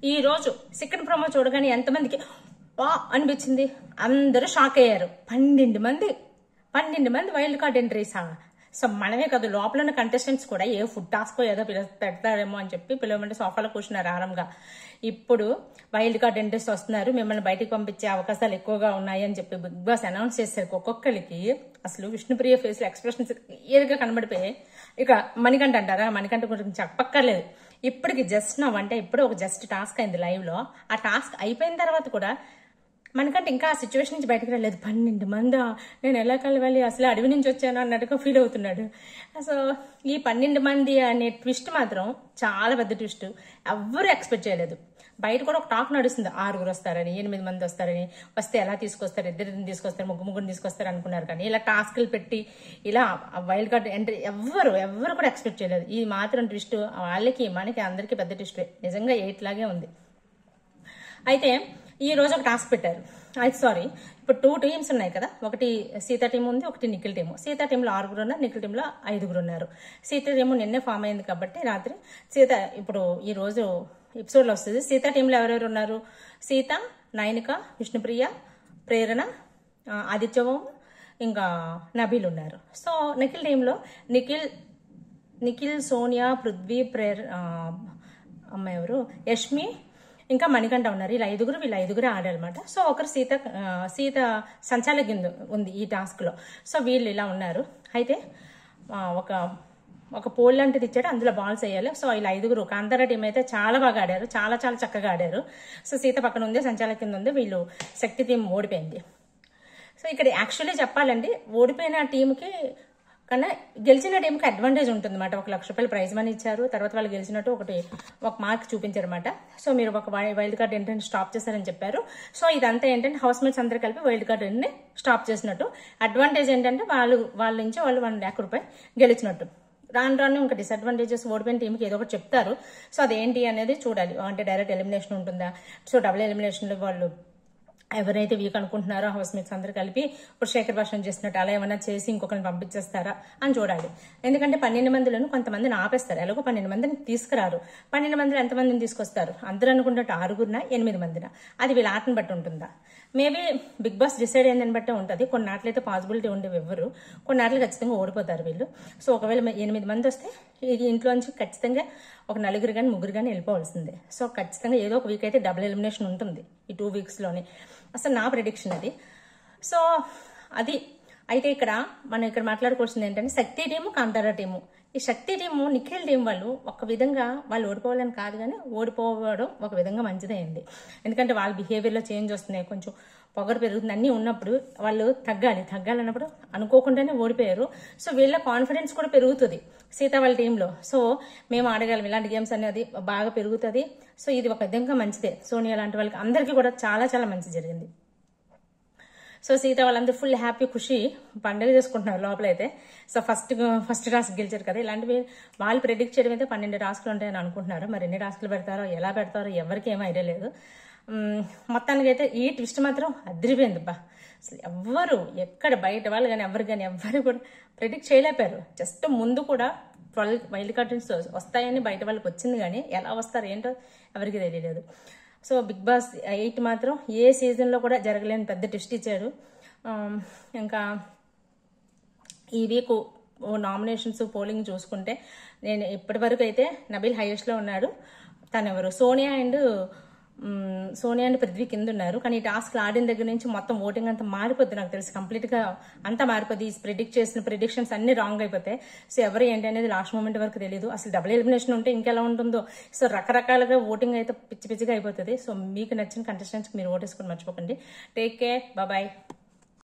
ఈ రోజు second promo చూడగానే ఎంతమందికి వా అనిపించింది, అందరూ షాక్ అయ్యారు. 12 మంది వైల్డ్ కార్డ్ ఎంట్రీస్. సో మనమే కాదు, లోపల ఉన్న కంటెస్టెంట్స్ కూడా ఏ ఫుడ్ టాస్క్ ఏదో పెడతారేమో అని చెప్పి పిలవమంటే సోఫాలో కూర్చున్నారు ఆరాంగా. ఇప్పుడు వైల్డ్ కార్డ్ ఎంట్రీస్ వస్తున్నారు, మిమ్మల్ని బయటికి పంపించే అవకాశాలు ఎక్కువగా ఉన్నాయి అని చెప్పి బిగ్ బాస్ అనౌన్స్ చేశారు. ఒక్కొక్కరికి అసలు విష్ణుప్రియ ఫేస్ లో ఎక్స్ప్రెషన్స్ క్లియర్ గా కనబడిపోయాయి. ఇక మణికంఠ అంటారా, మణికంఠ గురించి చెప్పక్కర్లేదు. ఇప్పటికి జస్ట్ అంటే ఇప్పుడు ఒక జస్ట్ టాస్క్ అయింది లైవ్ లో. ఆ టాస్క్ అయిపోయిన తర్వాత కూడా మనకంటే ఇంకా ఆ సిచ్యువేషన్ నుంచి బయటకు రాలేదు. 12 మంది, నేను ఎలా కలవాలి, అసలు అడవి నుంచి వచ్చాను అన్నట్టుగా ఫీల్ అవుతున్నాడు. సో ఈ 12 మంది అనే ట్విస్ట్ మాత్రం చాలా పెద్ద ట్విస్ట్, ఎవ్వరూ ఎక్స్పెక్ట్ చేయలేదు. బయట కూడా ఒక టాక్ నడుస్తుంది, 6 వస్తారని, 8 మంది వస్తారని. వస్తే ఎలా తీసుకొస్తారు, 2 తీసుకొస్తారు, ముగ్గురు తీసుకొస్తారు అనుకున్నారు. కానీ ఇలా టాస్క్లు పెట్టి ఇలా వైల్డ్ కార్డ్ ఎంట్రీ ఎవ్వరు కూడా ఎక్స్పెక్ట్ చేయలేదు. ఈ మాత్రం ట్విస్ట్ వాళ్ళకి మనకి అందరికీ పెద్ద ట్విస్ట్, నిజంగా 8 లాగే ఉంది. అయితే ఈ రోజు ఒక టాస్క్ పెట్టారు. సారీ, ఇప్పుడు 2 టీమ్స్ ఉన్నాయి కదా, ఒకటి సీత టీం ఉంది, ఒకటి నిఖిల్ టీము. సీత టీంలో 6 ఉన్నారు, నిఖిల్ టీంలో 5 ఉన్నారు. సీత టీము నిన్నే ఫామ్ అయింది కాబట్టి రాత్రి సీత, ఇప్పుడు ఈ రోజు ఎపిసోడ్ లో వస్తుంది. సీత టీంలో ఎవరెవరు ఉన్నారు? సీత, నైనిక, విష్ణుప్రియ, ప్రేరణ, ఆదిత్యవం, ఇంకా నబీల్ ఉన్నారు. సో నిఖిల్ టీంలో నిఖిల్, సోనియా, పృథ్వీ, అమ్మాయి ఎవరు, యష్మి, ఇంకా మణికంఠ ఉన్నారు. వీళ్ళ ఐదుగురు ఆడారనమాట. సో ఒకరు సీత సంచాలకి ఉంది ఈ టాస్క్ లో. సో వీళ్ళు ఇలా ఉన్నారు. అయితే ఒక పోల్ లాంటిది ఇచ్చాడు, అందులో బాల్స్ వేయాలి. సో వీళ్ళ 5 కాంతారా టీం అయితే చాలా బాగా ఆడారు, చాలా చాలా చక్కగా ఆడారు. సో సీత పక్కన ఉంది, సంచాలక కింద ఉంది. వీళ్ళు శక్తి టీం ఓడిపోయింది. సో ఇక్కడ యాక్చువల్లీ చెప్పాలండి, ఓడిపోయిన టీంకి కన్నా గెలిచిన టీంకి అడ్వాంటేజ్ ఉంటుంది అనమాట. 1 లక్ష రూపాయలు ప్రైజ్ మనీ ఇచ్చారు. తర్వాత వాళ్ళు గెలిచినట్టు ఒక మార్క్ చూపించారు అనమాట. సో మీరు ఒక వైల్డ్ కార్డ్ ఎంట్రీని స్టాప్ చేశారని చెప్పారు. సో ఇదంతా ఏంటంటే హౌస్ మేట్స్ అందరూ కలిపి వైల్డ్ కార్డ్ ఎంట్రీని స్టాప్ చేసినట్టు. అడ్వాంటేజ్ ఏంటంటే వాళ్ళ నుంచి వాళ్ళు 1 లక్ష రూపాయలు గెలిచినట్టు. రాను ఇంకా డిసడ్వాంటేజెస్ ఓడిపోయిన టీంకి ఏదో ఒకటి చెప్తారు. సో అదేంటి అనేది చూడాలి. అంటే డైరెక్ట్ ఎలిమినేషన్ ఉంటుందా, సో డబుల్ ఎలిమినేషన్లో వాళ్ళు ఎవరైతే వీక్ అనుకుంటున్నారో హౌస్ మేట్స్ అందరూ కలిపి ఇప్పుడు శేఖర్ భాషణ చేసినట్టు అలా ఏమైనా చేసి ఇంకొకరిని పంపించేస్తారా అని చూడాలి. ఎందుకంటే 12 మందిలోనూ కొంతమందిని ఆపేస్తారు, ఎలాగో 12 మందిని తీసుకురారు. 12 మందిలో ఎంతమందిని తీసుకొస్తారు? అందరూ అనుకుంటే 6 8 మందిన, అది వీళ్ళ ఆటను బట్టి ఉంటుందా? మేబీ బిగ్ బాస్ డిసైడ్ అయిందని బట్టే ఉంటుంది. కొన్నాట్లయితే పాసిబిలిటీ ఉండేవి ఎవ్వరు, కొన్నాట్లు ఖచ్చితంగా ఓడిపోతారు వీళ్ళు. సో ఒకవేళ 8 మంది వస్తే ఇది ఇంట్లోంచి ఖచ్చితంగా ఒక 4 కానీ 3 కానీ వెళ్ళిపోవాల్సిందే. సో ఖచ్చితంగా ఏదో ఒక వీక్ అయితే డబుల్ ఎలిమినేషన్ ఉంటుంది ఈ 2 వీక్స్లోనే. అసలు నా ప్రెడిక్షన్ అది. సో అది అయితే మనం ఇక్కడ మాట్లాడుకోవాల్సింది ఏంటంటే శక్తి టీము, కాంతారా టీము. ఈ శక్తి టీము, నిఖిల్ టీం వాళ్ళు ఒక విధంగా వాళ్ళు ఓడిపోవాలని కాదు, కానీ ఓడిపోవడం ఒక విధంగా మంచిదైంది. ఎందుకంటే వాళ్ళ బిహేవియర్లో చేంజ్ వస్తున్నాయి, కొంచెం పొగరు పెరుగుతుంది, అన్నీ ఉన్నప్పుడు వాళ్ళు తగ్గాలన్నప్పుడు అనుకోకుండానే ఓడిపోయారు. సో వీళ్ళ కాన్ఫిడెన్స్ కూడా పెరుగుతుంది సీత వాళ్ళ టీంలో. సో మేము ఆడగలం, ఇలాంటి గేమ్స్ అనేది బాగా పెరుగుతుంది. సో ఇది ఒక విధంగా మంచిదే. సోనియా లాంటి వాళ్ళకి అందరికీ కూడా చాలా చాలా మంచి జరిగింది. సో సీత వాళ్ళందరూ ఫుల్ హ్యాపీ, ఖుషి పండుగ చేసుకుంటున్నారు లోపలైతే. సో ఫస్ట్ టాస్క్ గెలిచారు కదా. ఇలాంటివి వాళ్ళు ప్రెడిక్ట్ చేయడం అయితే 12 టాస్క్లు ఉంటాయని అనుకుంటున్నారు. మరి ఎన్ని టాస్క్లు పెడతారో, ఎలా పెడతారో ఎవరికి ఏమీ ఐడియా లేదు. మొత్తానికైతే ఈ ట్విస్ట్ మాత్రం అదిరిపోయింది బా. అసలు ఎవ్వరు ఎక్కడ బయట వాళ్ళు కానీ ఎవ్వరు కూడా ప్రెడిక్ట్ చేయలేపారు. జస్ట్ ముందు కూడా 12 వైల్డ్ కార్డ్స్ వస్తాయని బయట వాళ్ళకి వచ్చింది, కానీ ఎలా వస్తారు ఏంటో ఎవరికి తెలియలేదు. సో బిగ్ బాస్ 8 మాత్రం ఏ సీజన్లో కూడా జరగలేని పెద్ద ట్విస్ట్ ఇచ్చాడు. ఇంకా ఈ వీక్ నామినేషన్స్ పోలింగ్ చూసుకుంటే నేను ఇప్పటి వరకు అయితే నబీల్ హైయెస్ట్లో ఉన్నాడు. తనెవరు, సోనియా అండ్ పృథ్వీ కింద ఉన్నారు. కానీ ఈ టాస్క్ ఆడిన దగ్గర నుంచి మొత్తం ఓటింగ్ అంతా మారిపోద్ది, నాకు తెలిసి కంప్లీట్గా అంతా మారిపోద్ది. ప్రిడిక్ట్ చేసిన ప్రిడిక్షన్స్ అన్ని రాంగ్ అయిపోతాయి. సో ఎవరు ఏంటి అనేది లాస్ట్ మూమెంట్ వరకు తెలియదు. అసలు డబుల్ ఎలిమినేషన్ ఉంటే ఇంకెలా ఉంటుందో. సో రకరకాలుగా ఓటింగ్ అయితే పిచ్చిగా అయిపోతుంది. సో మీకు నచ్చిన కంటెస్టెంట్స్కి మీరు ఓటేసుకొని మర్చిపోకండి. Take care, bye.